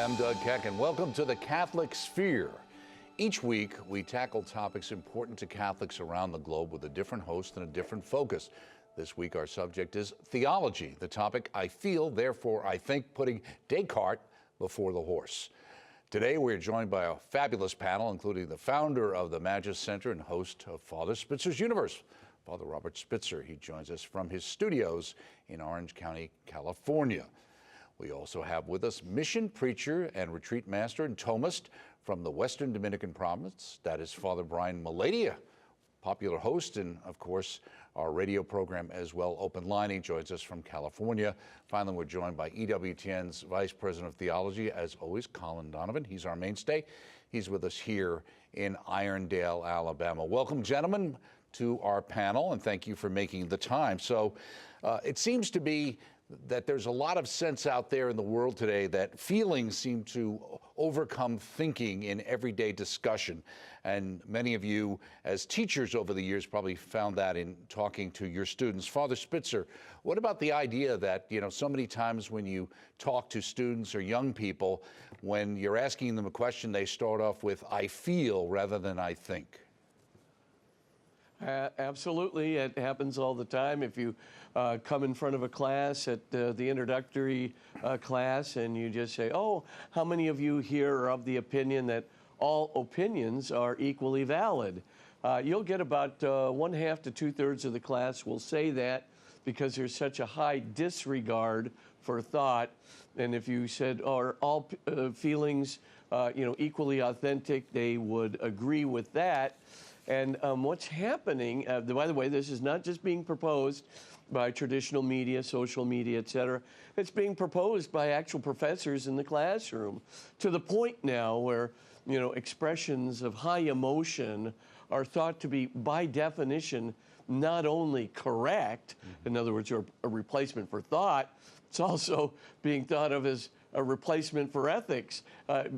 I'm Doug Keck, and welcome to the Catholic Sphere. Each week, we tackle topics important to Catholics around the globe with a different host and a different focus. This week, our subject is theology, the topic I feel, therefore I think, putting Descartes before the horse. Today, we're joined by a fabulous panel, including the founder of the Magis Center and host of Father Spitzer's Universe, Father Robert Spitzer. He joins us from his studios in Orange County, California. We also have with us mission preacher and retreat master and Thomist from the Western Dominican Province. That is Father Brian Maladia, popular host, and of course our radio program as well, Open Lining, joins us from California. Finally, we're joined by EWTN's Vice President of Theology, as always, Colin Donovan. He's our mainstay. He's with us here in Irondale, Alabama. Welcome, gentlemen, to our panel, and thank you for making the time. So it seems to be that there's a lot of sense out there in the world today that feelings seem to overcome thinking in everyday discussion. And many of you, as teachers over the years, probably found that in talking to your students. Father Spitzer, what about the idea that, so many times when you talk to students or young people, when you're asking them a question, they start off with, I feel, rather than I think? Absolutely. It happens all the time. If you come in front of a class at the introductory class and you just say, oh, how many of you here are of the opinion that all opinions are equally valid? You'll get about 1/2 to 2/3 of the class will say that because there's such a high disregard for thought. And if you said, are all feelings equally authentic, they would agree with that. And what's happening, by the way, this is not just being proposed by traditional media, social media, et cetera. It's being proposed by actual professors in the classroom, to the point now where, expressions of high emotion are thought to be, by definition, not only correct, in other words, a replacement for thought, it's also being thought of as a replacement for ethics.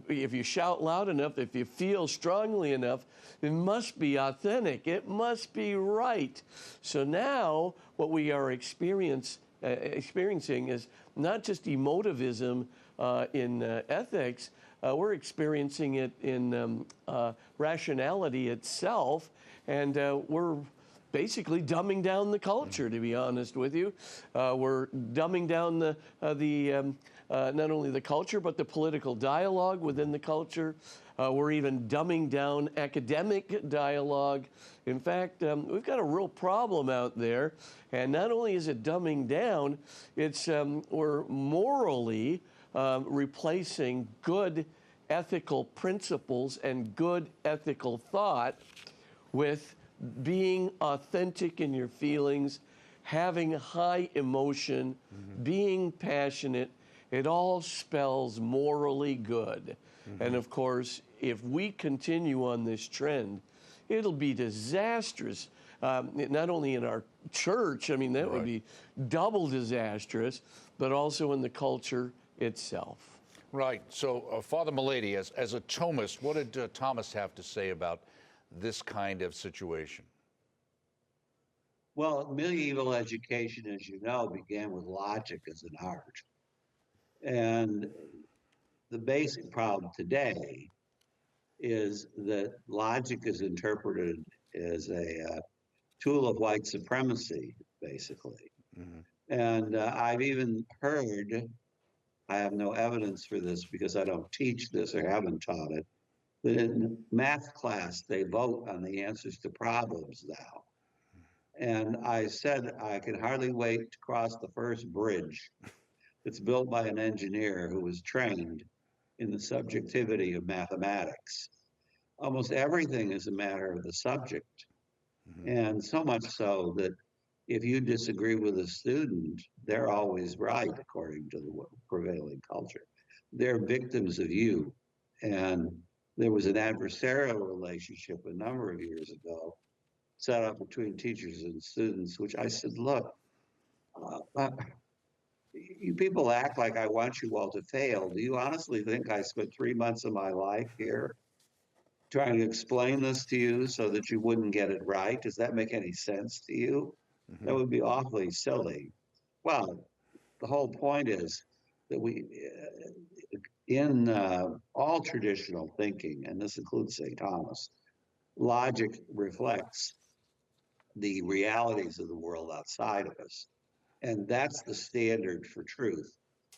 If you shout loud enough, if you feel strongly enough, it must be authentic. It must be right. So now what we are experiencing is not just emotivism in ethics, we're experiencing it in rationality itself, and we're basically dumbing down the culture, to be honest with you. We're dumbing down not only the culture, but the political dialogue within the culture. We're even dumbing down academic dialogue. In fact, we've got a real problem out there. And not only is it dumbing down, it's we're morally replacing good ethical principles and good ethical thought with being authentic in your feelings, having high emotion, being passionate. It all spells morally good. And of course, if we continue on this trend, it'll be disastrous, not only in our church, that would be double disastrous, but also in the culture itself. Right. So, Father Malady, as a Thomist, what did Thomas have to say about this kind of situation? Well, medieval education, as you know, began with logic as an art. And the basic problem today is that logic is interpreted as a tool of white supremacy, basically. And I've even heard, I have no evidence for this because I don't teach this or haven't taught it, that in math class, they vote on the answers to problems now. And I said I could hardly wait to cross the first bridge. It's built by an engineer who was trained in the subjectivity of mathematics. Almost everything is a matter of the subject. And so much so that if you disagree with a student, they're always right, according to the prevailing culture. They're victims of you. And there was an adversarial relationship a number of years ago set up between teachers and students, which I said, look, you people act like I want you all to fail. Do you honestly think I spent 3 months of my life here trying to explain this to you so that you wouldn't get it right? Does that make any sense to you? That would be awfully silly. Well, the whole point is that in all traditional thinking, and this includes St. Thomas, logic reflects the realities of the world outside of us. And that's the standard for truth,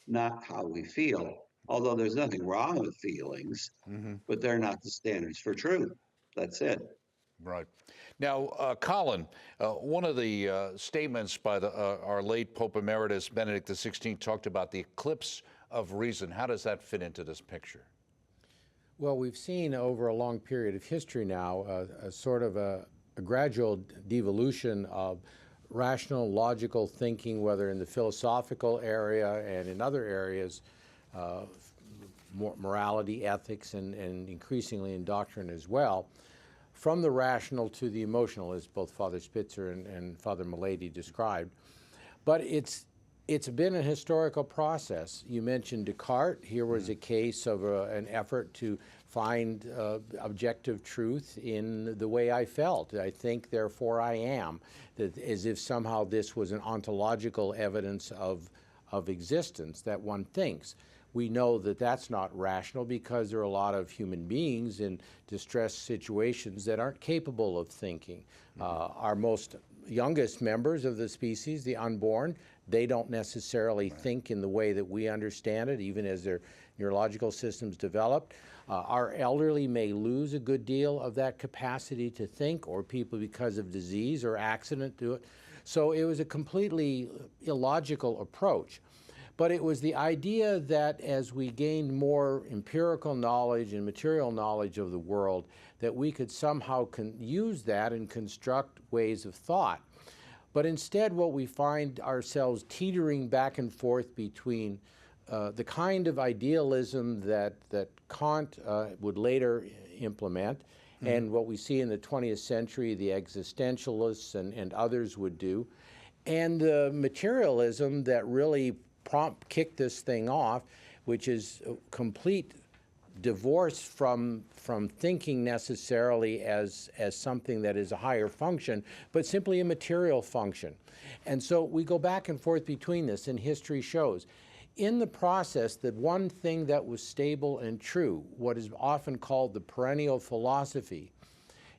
not how we feel. Although there's nothing wrong with feelings, but they're not the standards for truth. That's it. Right. Now, Colin, one of the statements by our late Pope Emeritus Benedict XVI talked about the eclipse of reason. How does that fit into this picture? Well, we've seen over a long period of history now a sort of a gradual devolution of rational, logical thinking, whether in the philosophical area and in other areas, morality, ethics, and increasingly in doctrine as well, from the rational to the emotional, as both Father Spitzer and Father Milady described. But it's been a historical process. You mentioned Descartes. Here was a case of an effort to find objective truth in the way I felt. I think, therefore I am. That as if somehow this was an ontological evidence of existence, that one thinks. We know that that's not rational because there are a lot of human beings in distressed situations that aren't capable of thinking. Our most youngest members of the species, the unborn, they don't necessarily think in the way that we understand it, even as their neurological systems develop. Our elderly may lose a good deal of that capacity to think, or people because of disease or accident do it. So it was a completely illogical approach. But it was the idea that as we gained more empirical knowledge and material knowledge of the world, that we could somehow use that and construct ways of thought. But instead, what we find ourselves teetering back and forth between the kind of idealism that Kant would later implement, and what we see in the 20th century, the existentialists and others would do, and the materialism that really kicked this thing off, which is a complete divorce from thinking necessarily as something that is a higher function, but simply a material function. And so we go back and forth between this, and history shows. In the process, that one thing that was stable and true, what is often called the perennial philosophy,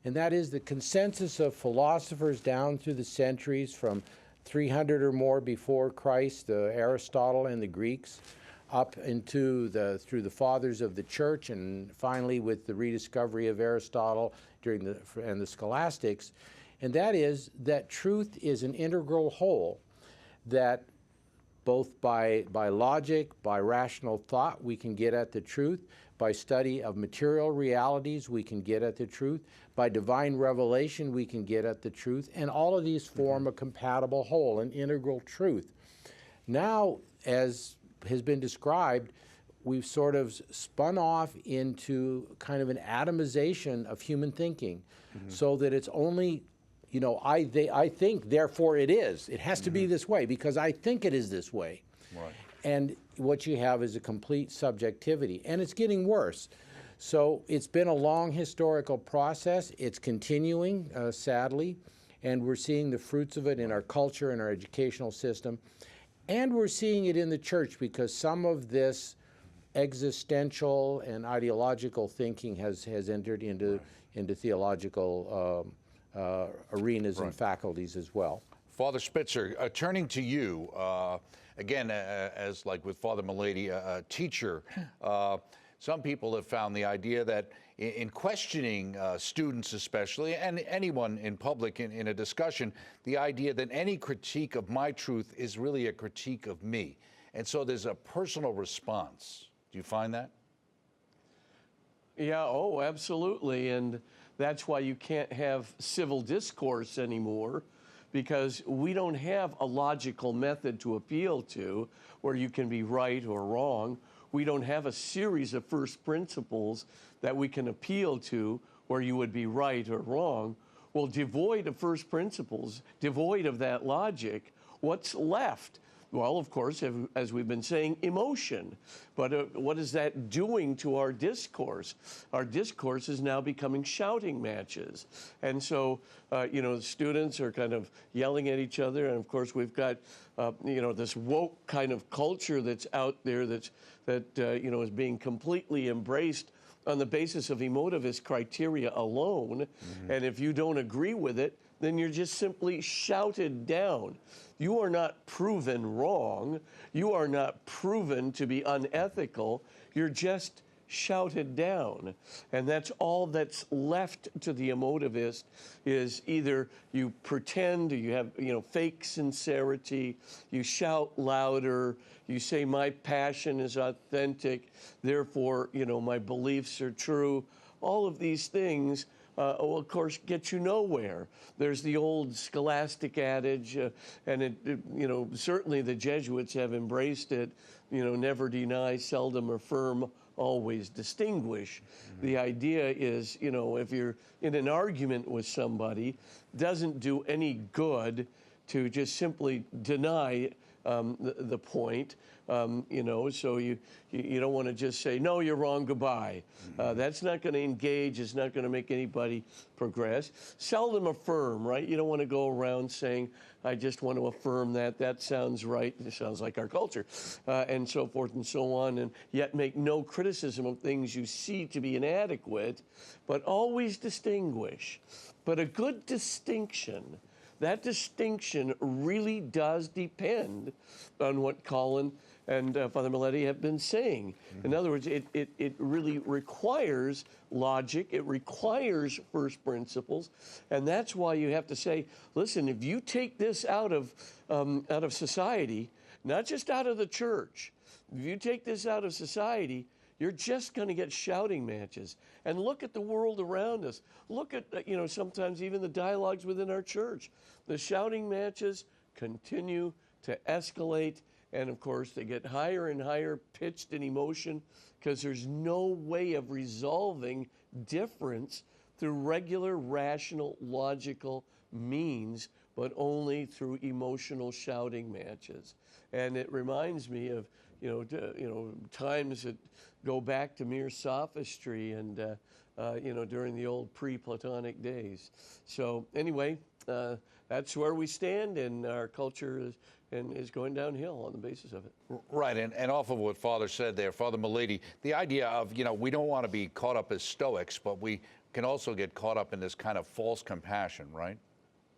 and that is the consensus of philosophers down through the centuries from 300 or more before Christ, Aristotle and the Greeks, up into through the fathers of the church, and finally with the rediscovery of Aristotle during the scholastics, and that is that truth is an integral whole, that both by logic, by rational thought, we can get at the truth. By study of material realities, we can get at the truth. By divine revelation, we can get at the truth. And all of these form a compatible whole, an integral truth. Now, as has been described, we've sort of spun off into kind of an atomization of human thinking, so that it's only, you know, I think, therefore it is. It has to be this way because I think it is this way. Right. And what you have is a complete subjectivity, and it's getting worse. So it's been a long historical process. It's continuing, sadly, and we're seeing the fruits of it in our culture and our educational system. And we're seeing it in the church because some of this existential and ideological thinking has entered into theological arenas and faculties as well. Father Spitzer, turning to you, again, as like with Father Milady, a teacher, some people have found the idea that in questioning students especially, and anyone in public in a discussion, the idea that any critique of my truth is really a critique of me. And so there's a personal response. Do you find that? Yeah, oh, absolutely. And that's why you can't have civil discourse anymore, because we don't have a logical method to appeal to where you can be right or wrong. We don't have a series of first principles that we can appeal to where you would be right or wrong. Well, devoid of first principles, devoid of that logic, what's left? Well, of course, as we've been saying, emotion. But what is that doing to our discourse? Our discourse is now becoming shouting matches. And so, the students are kind of yelling at each other. And of course, we've got, this woke kind of culture that's out there that is being completely embraced on the basis of emotivist criteria alone. And if you don't agree with it, then you're just simply shouted down. You are not proven wrong. You are not proven to be unethical. You're just shouted down. And that's all that's left to the emotivist is either you pretend, you have, fake sincerity, you shout louder, you say my passion is authentic, therefore, my beliefs are true. All of these things will, of course, get you nowhere. There's the old scholastic adage, and certainly the Jesuits have embraced it, never deny, seldom affirm, always distinguish. The idea is, if you're in an argument with somebody, doesn't do any good to just simply deny the point. So you don't want to just say, no, you're wrong, goodbye. That's not going to engage. It's not going to make anybody progress. Seldom affirm, right? You don't want to go around saying, I just want to affirm that. That sounds right. It sounds like our culture, and so forth and so on, and yet make no criticism of things you see to be inadequate, but always distinguish. But a good distinction, that distinction really does depend on what Colin and Father Maletti have been saying. In other words, it really requires logic, it requires first principles, and that's why you have to say, listen, if you take this out of society, not just out of the church, if you take this out of society, you're just going to get shouting matches. And look at the world around us. Look at, sometimes even the dialogues within our church. The shouting matches continue to escalate. And of course, they get higher and higher pitched in emotion because there's no way of resolving difference through regular, rational, logical means, but only through emotional shouting matches. And it reminds me of, times that go back to mere sophistry and, during the old pre-Platonic days. So anyway, that's where we stand, and our culture is going downhill on the basis of it. Right, and off of what Father said there, Father Milady, the idea of, we don't want to be caught up as Stoics, but we can also get caught up in this kind of false compassion, right?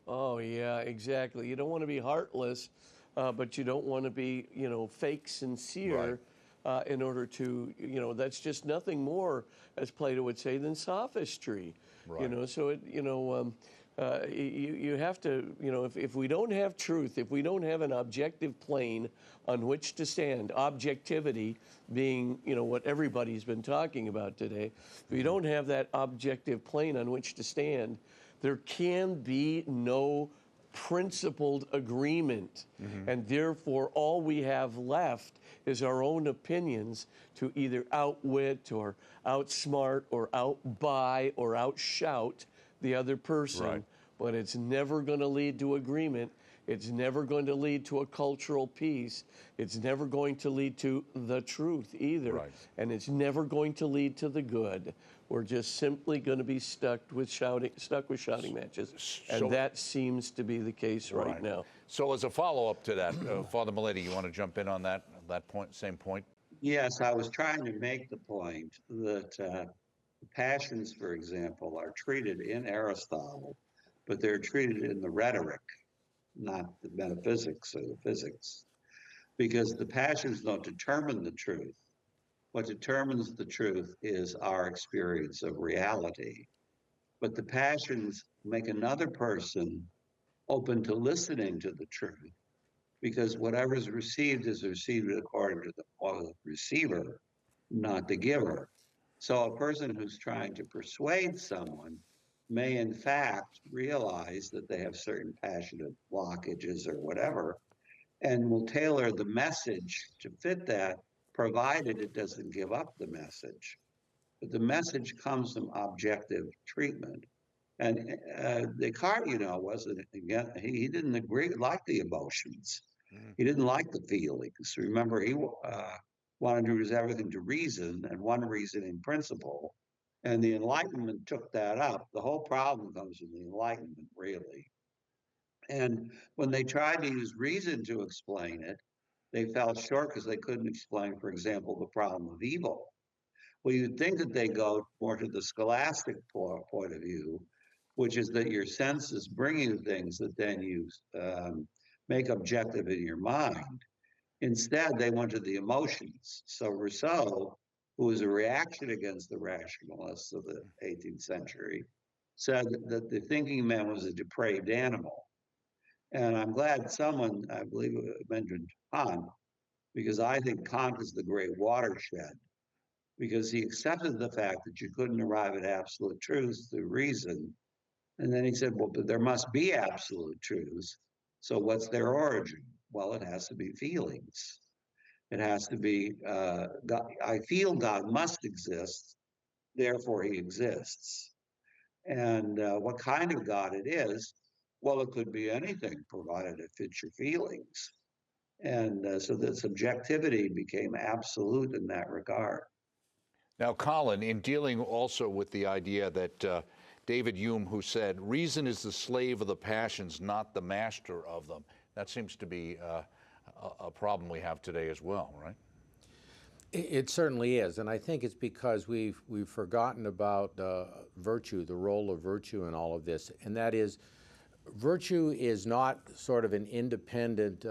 Oh, yeah, exactly. You don't want to be heartless, but you don't want to be, fake sincere. Right. In order to, that's just nothing more, as Plato would say, than sophistry. Right. So you have to, if we don't have truth, if we don't have an objective plane on which to stand, objectivity being, what everybody's been talking about today, if we don't have that objective plane on which to stand, there can be no principled agreement. And therefore, all we have left is our own opinions to either outwit or outsmart or outbuy or outshout the other person. Right. But it's never going to lead to agreement. It's never going to lead to a cultural peace. It's never going to lead to the truth either. Right. And it's never going to lead to the good. We're just simply going to be stuck with shouting matches. And that seems to be the case right now. So as a follow-up to that, Father Milady, you want to jump in on that point, same point? Yes, I was trying to make the point that passions, for example, are treated in Aristotle, but they're treated in the rhetoric, not the metaphysics or the physics, because the passions don't determine the truth. What determines the truth is our experience of reality. But the passions make another person open to listening to the truth, because whatever is received according to the receiver, not the giver. So a person who's trying to persuade someone may in fact realize that they have certain passionate blockages or whatever, and will tailor the message to fit that, provided it doesn't give up the message. But the message comes from objective treatment. And Descartes, wasn't, again, he didn't like the emotions. He didn't like the feelings. Remember, he wanted to use everything to reason and one reasoning principle. And the Enlightenment took that up. The whole problem comes from the Enlightenment, really. And when they tried to use reason to explain it, they fell short because they couldn't explain, for example, the problem of evil. Well, you'd think that they go more to the scholastic point of view, which is that your senses bring you things that then you make objective in your mind. Instead, they went to the emotions. So Rousseau, who was a reaction against the rationalists of the 18th century, said that the thinking man was a depraved animal. And I'm glad someone, I believe, mentioned Kant, because I think Kant is the great watershed, because he accepted the fact that you couldn't arrive at absolute truths through reason. And then he said, well, but there must be absolute truths. So what's their origin? Well, it has to be feelings. It has to be, God, I feel God must exist, therefore he exists. And what kind of God it is, well, it could be anything, provided it fits your feelings. And so the subjectivity became absolute in that regard. Now, Colin, in dealing also with the idea that David Hume, who said, reason is the slave of the passions, not the master of them, that seems to be a problem we have today as well, right? It certainly is, and I think it's because we've forgotten about virtue, the role of virtue in all of this, and that is, virtue is not sort of an independent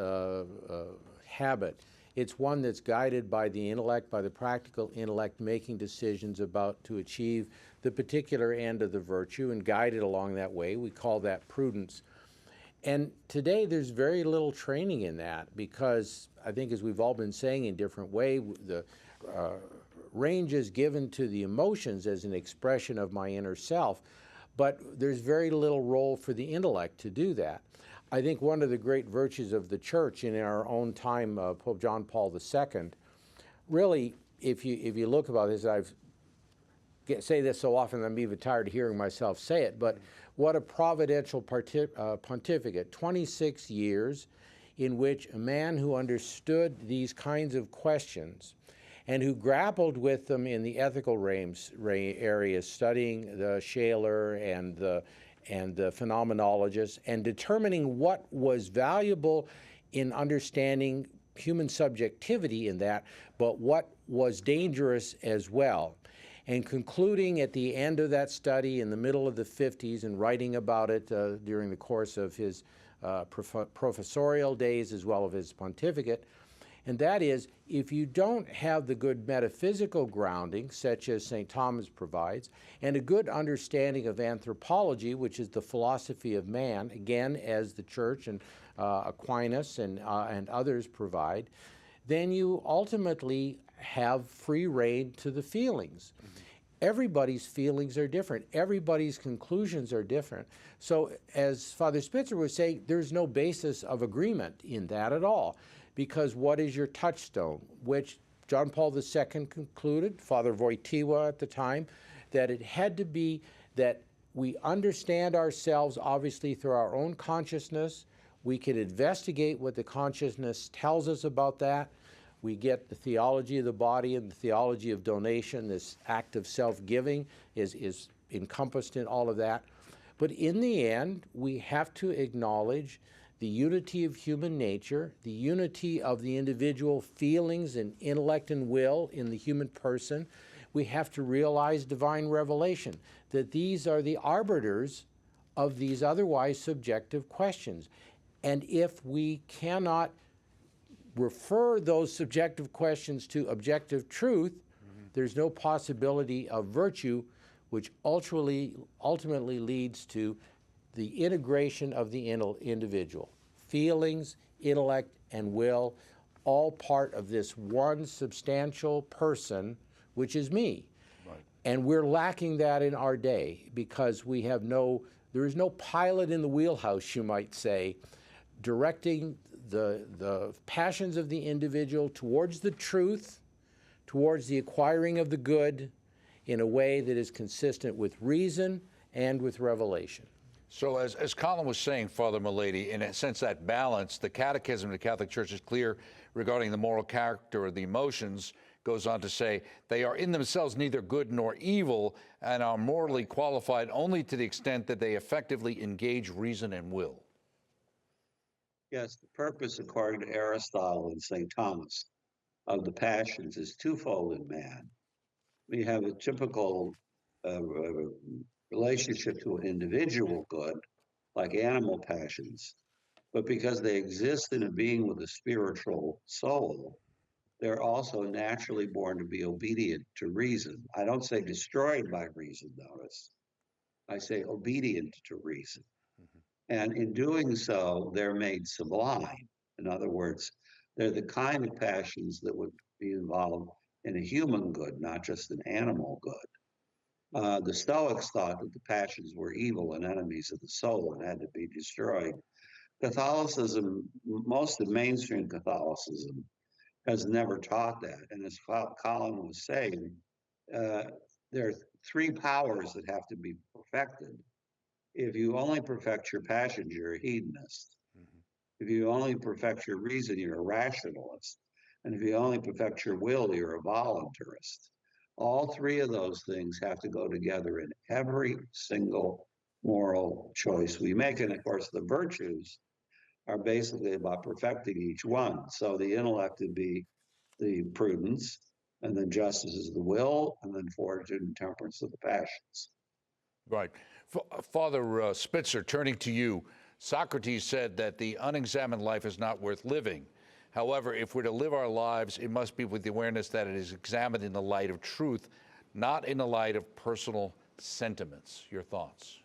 habit. It's one that's guided by the intellect, by the practical intellect, making decisions about to achieve the particular end of the virtue and guided along that way. We call that prudence. And today there's very little training in that because I think, as we've all been saying in different ways, the range is given to the emotions as an expression of my inner self, but there's very little role for the intellect to do that. I think one of the great virtues of the church in our own time, Pope John Paul II, really, if you look about this, say this so often I'm even tired of hearing myself say it, but what a providential pontificate, 26 years in which a man who understood these kinds of questions and who grappled with them in the ethical areas, studying the Shaler and the phenomenologists, and determining what was valuable in understanding human subjectivity in that, but what was dangerous as well. And concluding at the end of that study in the middle of the 50s and writing about it during the course of his professorial days as well as his pontificate, and that is, if you don't have the good metaphysical grounding, such as St. Thomas provides, and a good understanding of anthropology, which is the philosophy of man, again, as the Church and Aquinas and others provide, then you ultimately have free rein to the feelings. Everybody's feelings are different. Everybody's conclusions are different. So as Father Spitzer was saying, there's no basis of agreement in that at all. Because what is your touchstone? Which John Paul II concluded, Father Wojtyła at the time, that it had to be that we understand ourselves obviously through our own consciousness. We can investigate what the consciousness tells us about that. We get the theology of the body and the theology of donation. This act of self-giving is encompassed in all of that. But in the end, we have to acknowledge the unity of human nature, the unity of the individual feelings and intellect and will in the human person. We have to realize divine revelation, that these are the arbiters of these otherwise subjective questions. And if we cannot refer those subjective questions to objective truth, there's no possibility of virtue, which ultimately leads to the integration of the individual. Feelings, intellect, and will, all part of this one substantial person, which is me. Right. And we're lacking that in our day because there is no pilot in the wheelhouse, you might say, directing the passions of the individual towards the truth, towards the acquiring of the good in a way that is consistent with reason and with revelation. So as Colin was saying, Father Milady, in a sense that balance, the Catechism of the Catholic Church is clear regarding the moral character of the emotions, goes on to say, they are in themselves neither good nor evil and are morally qualified only to the extent that they effectively engage reason and will. Yes, the purpose, according to Aristotle and St. Thomas, of the passions is twofold in man. We have a typical relationship to an individual good, like animal passions, but because they exist in a being with a spiritual soul, they're also naturally born to be obedient to reason. I don't say destroyed by reason, notice. I say obedient to reason. And in doing so, they're made sublime. In other words, they're the kind of passions that would be involved in a human good, not just an animal good. The Stoics thought that the passions were evil and enemies of the soul and had to be destroyed. Catholicism, most of mainstream Catholicism, has never taught that. And as Colin was saying, there are three powers that have to be perfected. If you only perfect your passions, you're a hedonist. If you only perfect your reason, you're a rationalist. And if you only perfect your will, you're a voluntarist. All three of those things have to go together in every single moral choice we make. And of course, the virtues are basically about perfecting each one. So the intellect would be the prudence, and then justice is the will, and then fortitude and temperance are the passions. Right. Father Spitzer, turning to you, Socrates said that the unexamined life is not worth living. However, if we're to live our lives, it must be with the awareness that it is examined in the light of truth, not in the light of personal sentiments. Your thoughts?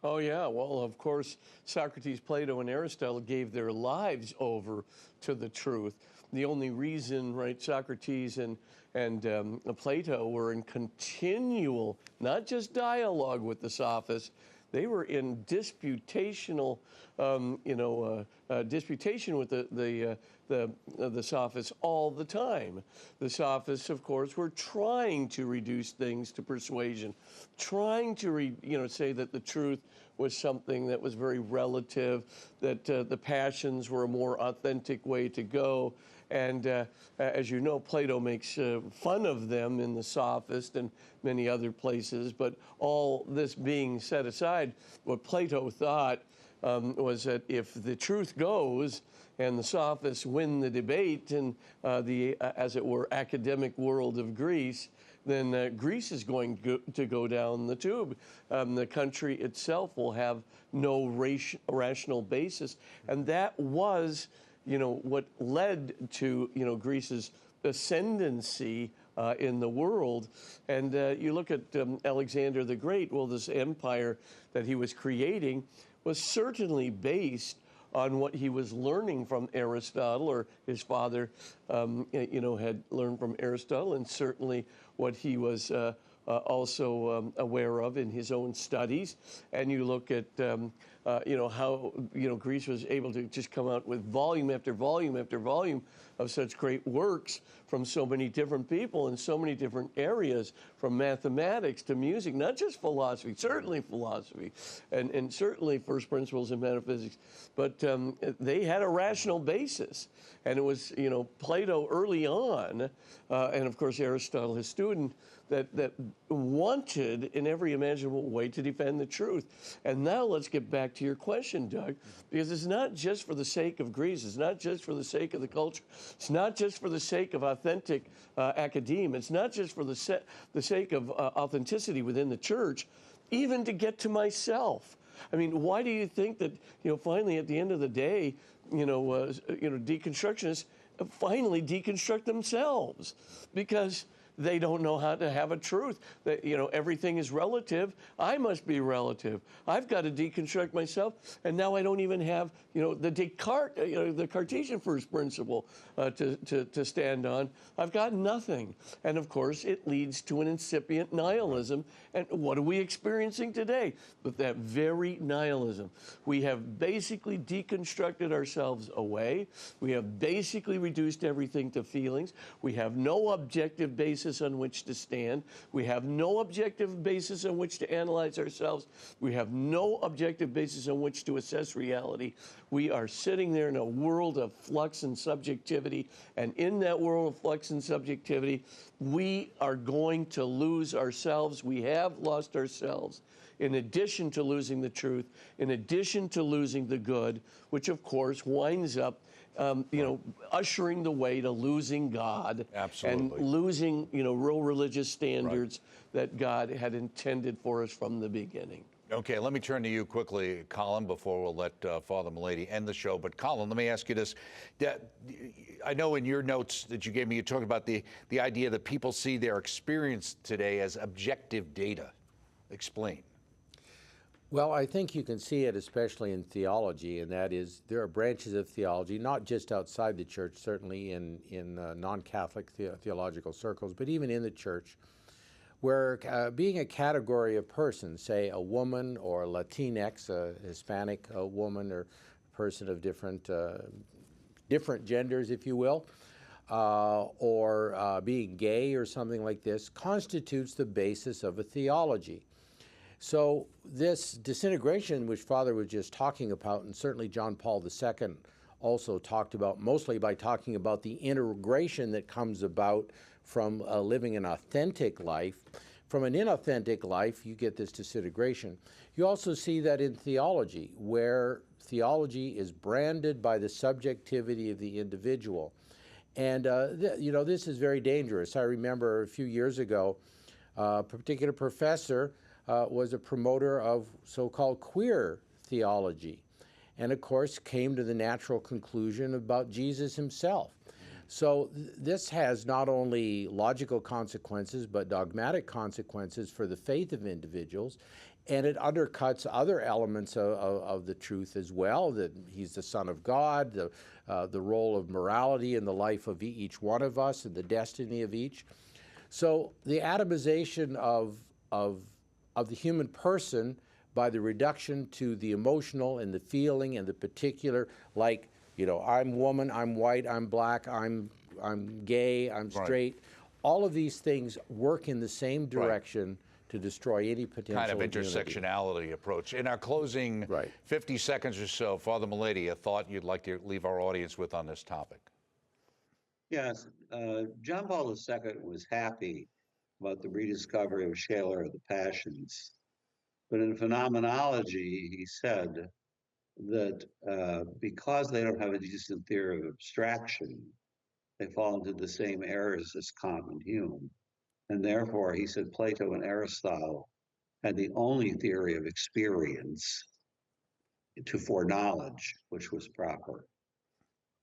Oh, yeah. Well, of course, Socrates, Plato, and Aristotle gave their lives over to the truth. The only reason, right, Socrates and Plato were in continual, not just dialogue with the sophists, they were in disputational, disputation with the sophists all the time. The sophists, of course, were trying to reduce things to persuasion, trying to say that the truth was something that was very relative, that the passions were a more authentic way to go. And as you know, Plato makes fun of them in the Sophist and many other places. But all this being set aside, what Plato thought was that if the truth goes and the Sophists win the debate in the, as it were, academic world of Greece, then Greece is going to go down the tube. The country itself will have no rational basis. And that was what led to, Greece's ascendancy in the world. And you look at Alexander the Great, well, this empire that he was creating was certainly based on what he was learning from Aristotle, or his father, had learned from Aristotle, and certainly what he was also aware of in his own studies. And you look at, how, Greece was able to just come out with volume after volume after volume of such great works from so many different people in so many different areas, from mathematics to music, not just philosophy, certainly philosophy, and certainly first principles in metaphysics, but they had a rational basis. And it was, Plato early on, and of course Aristotle, his student, that wanted in every imaginable way to defend the truth. And now let's get back to your question, Doug, because it's not just for the sake of Greece, it's not just for the sake of the culture, it's not just for the sake of authentic academia, it's not just for the sake of authenticity within the church, even to get to myself. I mean, why do you think that, finally at the end of the day, deconstructionists finally deconstruct themselves? Because they don't know how to have a truth. That, everything is relative. I must be relative. I've got to deconstruct myself, and now I don't even have, the Descartes, the Cartesian first principle to stand on. I've got nothing. And of course, it leads to an incipient nihilism. And what are we experiencing today? With that very nihilism. We have basically deconstructed ourselves away. We have basically reduced everything to feelings. We have no objective basis basis on which to stand. We have no objective basis on which to analyze ourselves. We have no objective basis on which to assess reality. We are sitting there in a world of flux and subjectivity, and in that world of flux and subjectivity, we are going to lose ourselves. We have lost ourselves. In addition to losing the truth, in addition to losing the good, which of course winds up, ushering the way to losing God. Absolutely. And losing, real religious standards that God had intended for us from the beginning. Okay, let me turn to you quickly, Colin, before we'll let Father Milady end the show. But Colin, let me ask you this. I know in your notes that you gave me, you talked about the idea that people see their experience today as objective data. Explain. Well, I think you can see it especially in theology, and that is there are branches of theology, not just outside the church, certainly in non-Catholic theological circles, but even in the church, where being a category of person, say a woman or a Latinx, a Hispanic woman or person of different genders, if you will, or being gay or something like this, constitutes the basis of a theology. So this disintegration, which Father was just talking about, and certainly John Paul II also talked about, mostly by talking about the integration that comes about from living an authentic life. From an inauthentic life, you get this disintegration. You also see that in theology, where theology is branded by the subjectivity of the individual. And, this is very dangerous. I remember a few years ago, a particular professor was a promoter of so-called queer theology, and of course came to the natural conclusion about Jesus himself. So this has not only logical consequences, but dogmatic consequences for the faith of individuals, and it undercuts other elements of the truth as well, that he's the Son of God, the role of morality in the life of each one of us, and the destiny of each. So the atomization of the human person by the reduction to the emotional and the feeling and the particular, like, I'm woman, I'm white, I'm black, I'm gay, I'm straight. All of these things work in the same direction to destroy any potential kind of unity. intersectionality approach. In our closing 50 seconds or so, Father Milady, a thought you'd like to leave our audience with on this topic? Yes, John Paul II was happy about the rediscovery of Shaler of the Passions. But in phenomenology, he said that because they don't have a decent theory of abstraction, they fall into the same errors as Kant and Hume. And therefore, he said Plato and Aristotle had the only theory of experience to foreknowledge, which was proper.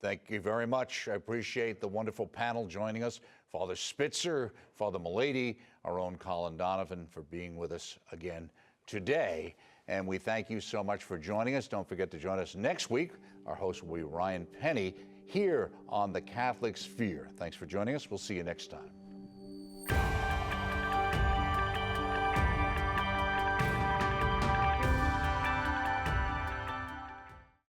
Thank you very much. I appreciate the wonderful panel joining us. Father Spitzer, Father Milady, our own Colin Donovan, for being with us again today. And we thank you so much for joining us. Don't forget to join us next week. Our host will be Ryan Penny here on the Catholic Sphere. Thanks for joining us. We'll see you next time.